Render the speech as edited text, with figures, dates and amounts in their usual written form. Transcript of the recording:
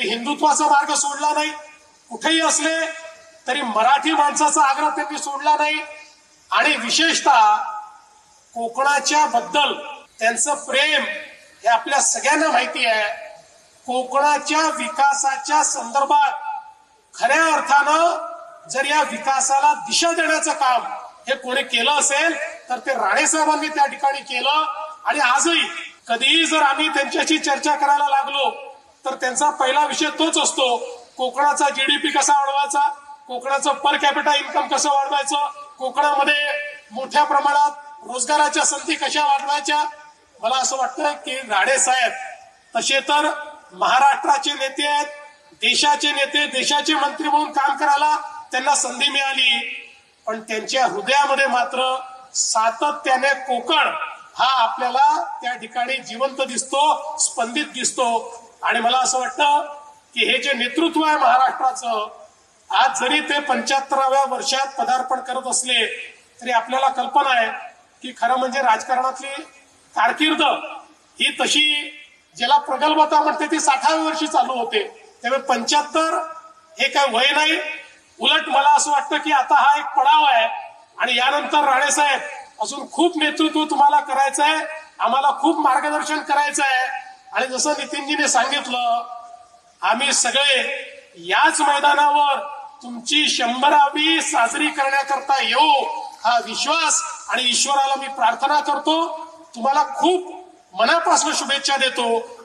हिंदुत्वाचा मार्ग सोडला नाही, कुठेही असले तरी मराठी माणसाचा आग्रह त्यांनी सोडला नाही आणि विशेषतः कोकणाच्या बद्दल त्यांचं प्रेम हे आपल्या सगळ्यांना माहिती आहे. कोकणाच्या विकासाच्या संदर्भात खऱ्या अर्थानं जर या विकासाला दिशा देण्याचं काम हे कोणी केलं असेल तर ते राणे साहेबांनी त्या ठिकाणी केलं. आणि आजही कधीही जर आम्ही त्यांच्याशी चर्चा करायला लागलो तर त्यांचा पहिला विषय तोच असतो, कोकणाचा जीडीपी कसा वाढवायचा, कोकणाचं पर कॅपिटा इन्कम कसं वाढवायचं, कोकणामध्ये मोठ्या प्रमाणात रोजगाराच्या संधी कशा वाढवायच्या. मला असं वाटतं की राणे साहेब तसे तर महाराष्ट्राचे नेते आहेत, देशाचे नेते, देशाचे मंत्री म्हणून काम करायला त्यांना संधी मिळाली, पण त्यांच्या हृदयामध्ये मात्र सातत्याने कोकण हा आपल्याला त्या ठिकाणी जिवंत दिसतो, स्पंदित दिसतो. आणि मला असं वाटतं की हे जे नेतृत्व आहे महाराष्ट्राचं, आज जरी ते 75व्या वर्षात पदार्पण करत असले तरी आपल्याला कल्पना आहे की खरं म्हणजे राजकारणातली कारकीर्द ही तशी ज्याला प्रगल्भता म्हणते ती 60व्या वर्षी चालू होते. त्यामुळे 75 हे काय वय नाही. उलट मला असं वाटतं की आता हा एक पडाव आहे आणि यानंतर राणे साहेब अजून खूप नेतृत्व तुम्हाला करायचं आहे, आम्हाला खूप मार्गदर्शन करायचं आहे. आणि जसं नितीनजीने सांगितलं, आम्ही सगळे याच मैदानावर तुमची 100वी साजरी करण्याकरता येऊ हा विश्वास आणि ईश्वराला मी प्रार्थना करतो. तुम्हाला खूप मनापासून शुभेच्छा देतो.